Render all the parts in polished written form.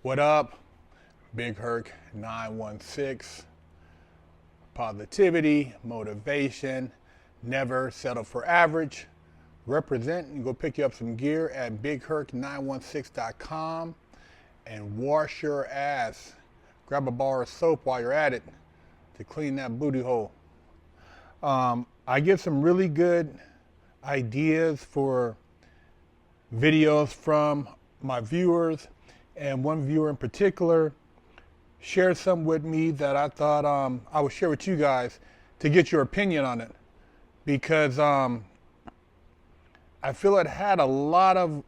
What up? Big Herc 916. Positivity, motivation, never settle for average. Represent and go pick you up some gear at bigherc916.com and wash your ass. Grab a bar of soap while you're at it to clean that booty hole. I get some really good ideas for videos from my viewers, and one viewer in particular shared some with me that I thought I would share with you guys to get your opinion on it, because I feel it had a lot of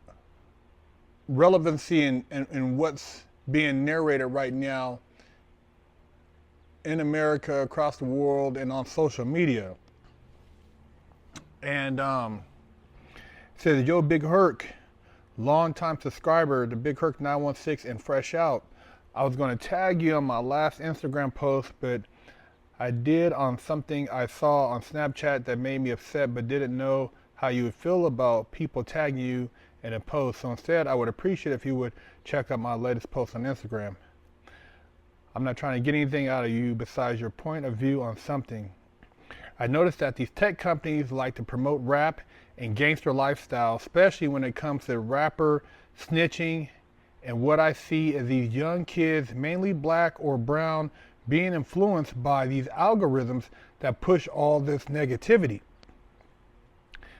relevancy in what's being narrated right now in America, across the world, and on social media. And it says, yo, Big Herc, long-time subscriber to Big Herc 916 and fresh out. I was going to tag you on my last Instagram post, but I did on something I saw on Snapchat that made me upset, but didn't know how you would feel about people tagging you in a post. So instead, I would appreciate if you would check out my latest post on Instagram. I'm not trying to get anything out of you besides your point of view on something. I noticed that these tech companies like to promote rap and gangster lifestyle, especially when it comes to rapper snitching. And what I see is these young kids, mainly black or brown, being influenced by these algorithms that push all this negativity.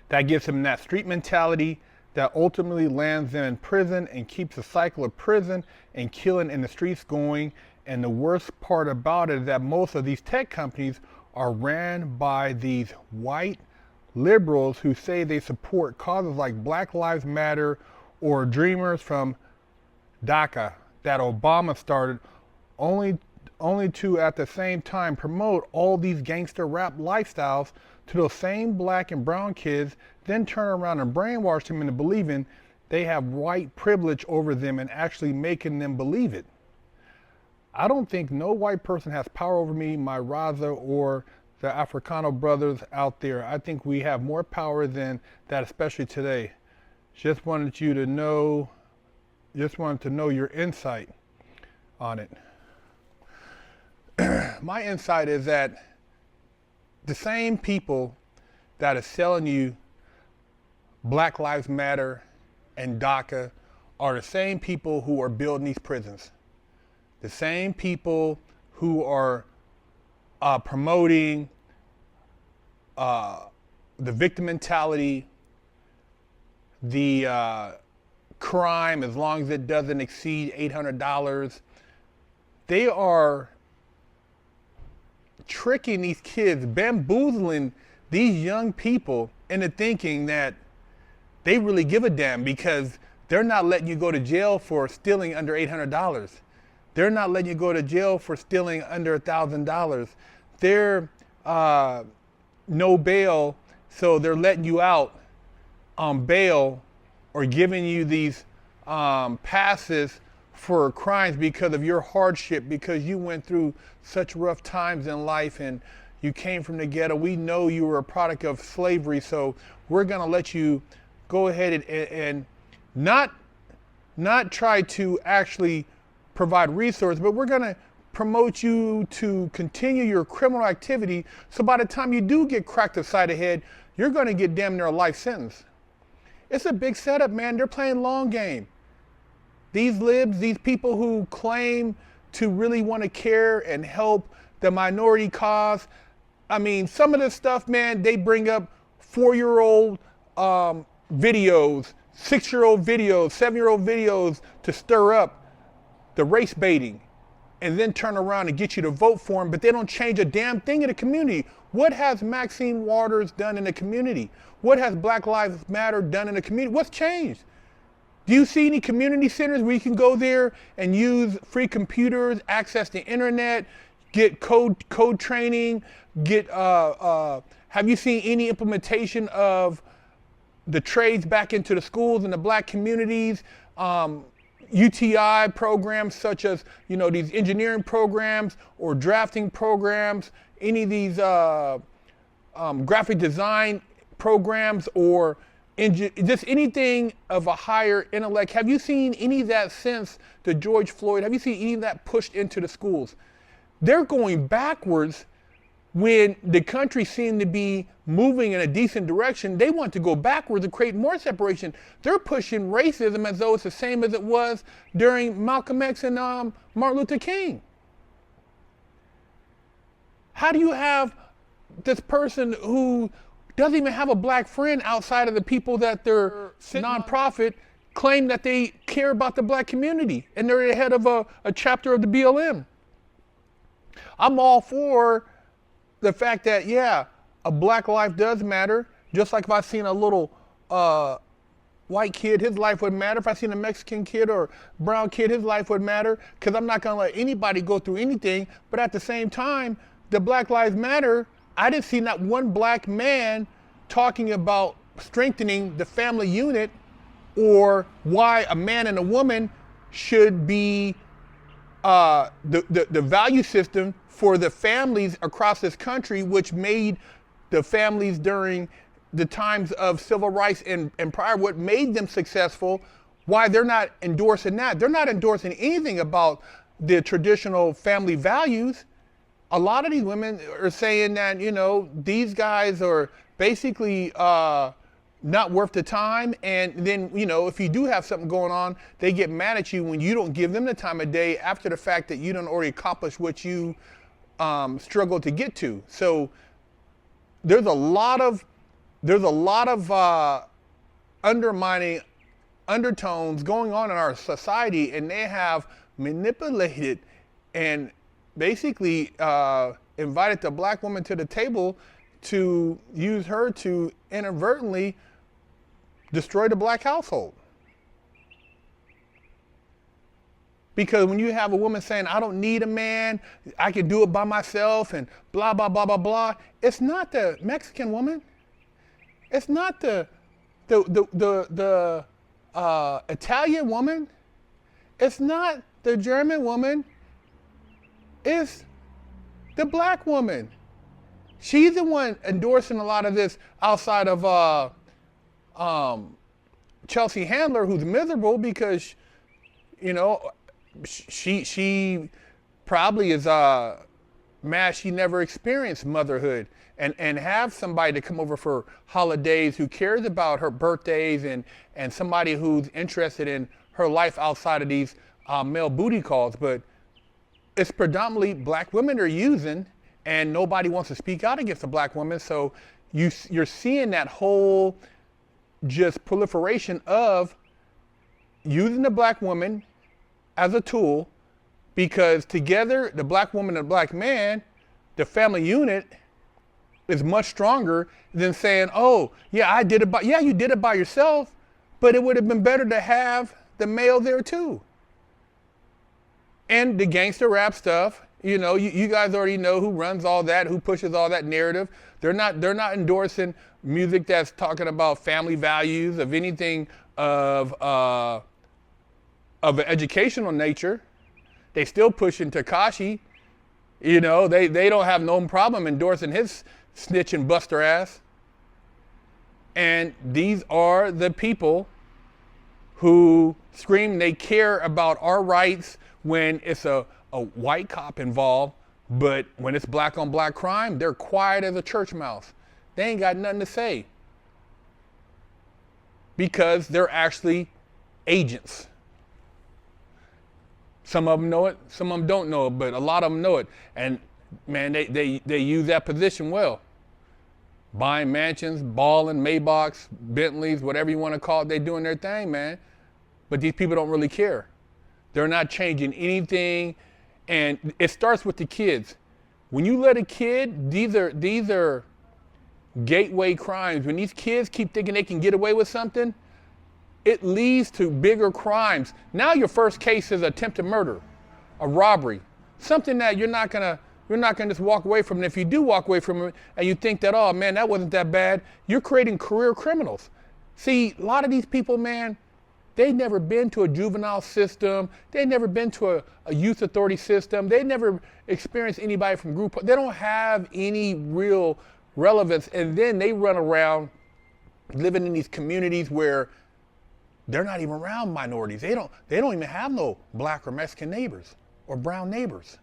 That gives them that street mentality that ultimately lands them in prison and keeps the cycle of prison and killing in the streets going. And the worst part about it is that most of these tech companies are ran by these white liberals who say they support causes like Black Lives Matter or Dreamers from DACA that Obama started, only to at the same time promote all these gangster rap lifestyles to those same black and brown kids, then turn around and brainwash them into believing they have white privilege over them and actually making them believe it. I don't think no white person has power over me, my Raza, or the Africano brothers out there. I think we have more power than that, especially today. Just wanted to know your insight on it. My insight is that the same people that are selling you Black Lives Matter and DACA are the same people who are building these prisons. The same people who are promoting the victim mentality, the crime as long as it doesn't exceed $800. They are tricking these kids, bamboozling these young people into thinking that they really give a damn, because they're not letting you go to jail for stealing under $800. They're not letting you go to jail for stealing under $1,000. They're no bail, so they're letting you out on bail or giving you these passes for crimes because of your hardship, because you went through such rough times in life and you came from the ghetto. We know you were a product of slavery, so we're going to let you go ahead and not try to actually provide resources, but we're going to promote you to continue your criminal activity, so by the time you do get cracked upside the head, you're going to get damn near a life sentence. It's a big setup, man. They're playing long game. These libs, these people who claim to really want to care and help the minority cause, I mean, some of this stuff, man, they bring up 4-year-old videos, 6-year-old videos, 7-year-old videos to stir up the race baiting, and then turn around and get you to vote for them, but they don't change a damn thing in the community. What has Maxine Waters done in the community? What has Black Lives Matter done in the community? What's changed? Do you see any community centers where you can go there and use free computers, access the internet, get code training, have you seen any implementation of the trades back into the schools and the black communities? UTI programs such as, these engineering programs or drafting programs, any of these graphic design programs or just anything of a higher intellect. Have you seen any of that since the George Floyd? Have you seen any of that pushed into the schools? They're going backwards when the country seemed to be moving in a decent direction. They want to go backwards and create more separation. They're pushing racism as though it's the same as it was during Malcolm X and Martin Luther King. How do you have this person who doesn't even have a black friend outside of the people that their nonprofit claim that they care about the black community, and they're the head of a chapter of the BLM? I'm all for the fact that, yeah, a black life does matter. Just like if I seen a little white kid, his life would matter. If I seen a Mexican kid or brown kid, his life would matter, because I'm not going to let anybody go through anything. But at the same time, the Black Lives Matter, I didn't see not one black man talking about strengthening the family unit or why a man and a woman should be the value system for the families across this country, which made the families during the times of civil rights and prior, what made them successful, why they're not endorsing that. They're not endorsing anything about the traditional family values. A lot of these women are saying that, you know, these guys are basically not worth the time. And then, you know, if you do have something going on, they get mad at you when you don't give them the time of day after the fact that you don't already accomplish what you struggle to get to. So there's a lot of undermining undertones going on in our society, and they have manipulated and basically invited the black woman to the table to use her to inadvertently destroy the black household. Because when you have a woman saying, I don't need a man, I can do it by myself, and blah, blah, blah, blah, blah, it's not the Mexican woman. It's not the Italian woman. It's not the German woman. It's the black woman. She's the one endorsing a lot of this outside of Chelsea Handler, who's miserable because, you know, she probably is mad she never experienced motherhood and have somebody to come over for holidays who cares about her birthdays and somebody who's interested in her life outside of these male booty calls. But it's predominantly black women are using, and nobody wants to speak out against a black woman. So you're seeing that whole just proliferation of using the black woman as a tool, because together, the black woman and the black man, the family unit is much stronger than saying, oh, yeah, I did it by, yeah, you did it by yourself, but it would have been better to have the male there too. And the gangster rap stuff, you know, you guys already know who runs all that, who pushes all that narrative. They're not endorsing music that's talking about family values, of anything of an educational nature. They still pushing Tekashi. You know, they don't have no problem endorsing his snitch and buster ass. And these are the people who scream they care about our rights when it's a white cop involved, but when it's black on black crime, they're quiet as a church mouse. They ain't got nothing to say because they're actually agents. Some of them know it, some of them don't know it, but a lot of them know it. And man, they use that position well. Buying mansions, balling, Maybachs, Bentleys, whatever you want to call it, they doing their thing, man. But these people don't really care. They're not changing anything. And it starts with the kids. When you let a kid, these are gateway crimes. When these kids keep thinking they can get away with something, it leads to bigger crimes. Now your first case is attempted murder, a robbery, something that you're not gonna just walk away from. And if you do walk away from it and you think that, oh man, that wasn't that bad, you're creating career criminals. See, a lot of these people, man, they've never been to a juvenile system. They've never been to a youth authority system. They never experienced anybody from group. They don't have any real relevance. And then they run around living in these communities where they're not even around minorities. They don't even have no black or Mexican neighbors or brown neighbors.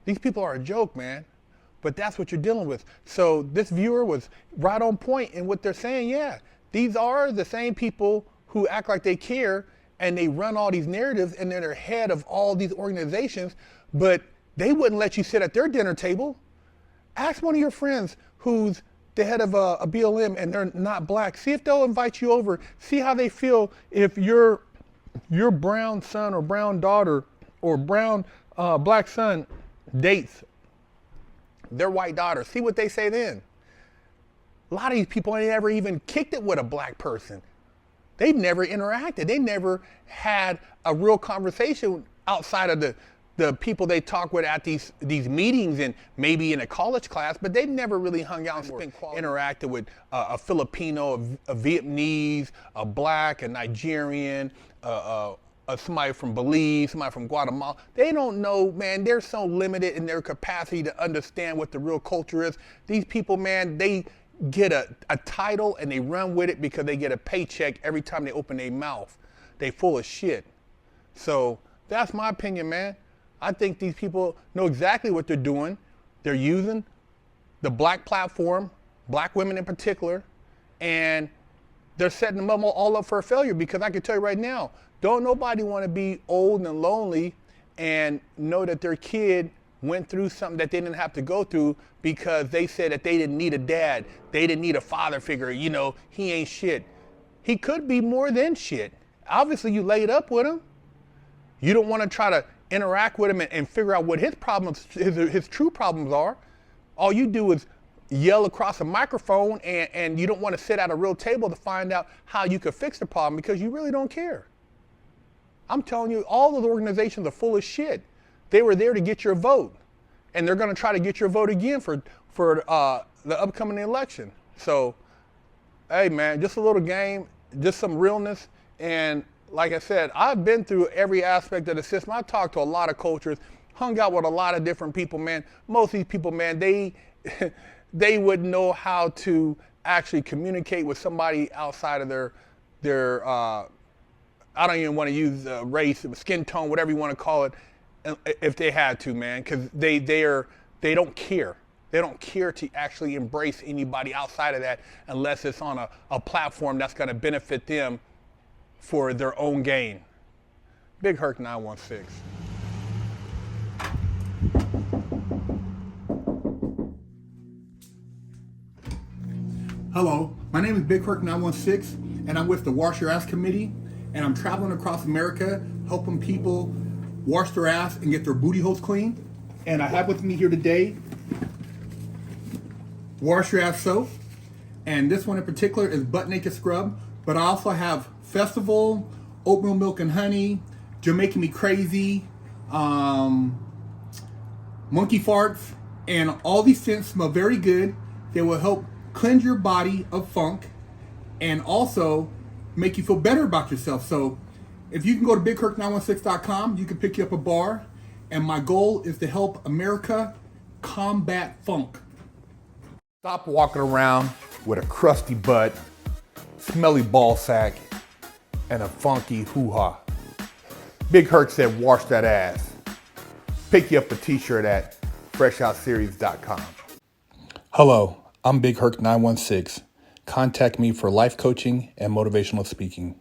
These people are a joke, man. But that's what you're dealing with. So this viewer was right on point in what they're saying. Yeah, these are the same people who act like they care and they run all these narratives and they're head of all these organizations, but they wouldn't let you sit at their dinner table. Ask one of your friends who's the head of a BLM and they're not black. See if they'll invite you over. See how they feel if your brown son or brown daughter or brown black son dates their white daughter. See what they say then. A lot of these people ain't ever even kicked it with a black person. They've never interacted. They never had a real conversation outside of the people they talk with at these meetings and maybe in a college class, but they've never really hung out and interacted with a Filipino, a Vietnamese, a black, a Nigerian, somebody from Belize, somebody from Guatemala. They don't know, man. They're so limited in their capacity to understand what the real culture is. These people, man, they get a title and they run with it because they get a paycheck every time they open their mouth. They full of shit. So that's my opinion, man. I think these people know exactly what they're doing. They're using the black platform, black women in particular, and they're setting them all up for a failure, because I can tell you right now, don't nobody want to be old and lonely and know that their kid went through something that they didn't have to go through because they said that they didn't need a dad. They didn't need a father figure. You know, he ain't shit. He could be more than shit. Obviously, you laid up with him. You don't want to try to interact with him and figure out what his problems, his true problems are. All you do is yell across a microphone and you don't want to sit at a real table to find out how you could fix the problem because you really don't care. I'm telling you, all of the organizations are full of shit. They were there to get your vote, and they're going to try to get your vote again for the upcoming election. So, hey man, just a little game, just some realness. And like I said, I've been through every aspect of the system. I've talked to a lot of cultures, hung out with a lot of different people, man. Most of these people, man, they wouldn't know how to actually communicate with somebody outside of their I don't even want to use race, skin tone, whatever you want to call it, if they had to, man, because they don't care. They don't care to actually embrace anybody outside of that unless it's on a platform that's going to benefit them for their own gain. Big Herc 916. Hello, my name is Big Herc 916, and I'm with the Wash Your Ass Committee, and I'm traveling across America helping people wash their ass and get their booty holes clean. And I have with me here today Wash Your Ass soap, and this one in particular is Butt Naked Scrub, but I also have Festival, Oatmeal Milk and Honey, Jamaican Me Crazy, Monkey Farts, and all these scents smell very good. They will help cleanse your body of funk and also make you feel better about yourself. So if you can go to BigHerc916.com, you can pick you up a bar, and my goal is to help America combat funk. Stop walking around with a crusty butt, smelly ball sack, and a funky hoo-ha. Big Herc said, wash that ass. Pick you up a t-shirt at FreshOutSeries.com. Hello, I'm Big Herc 916. Contact me for life coaching and motivational speaking.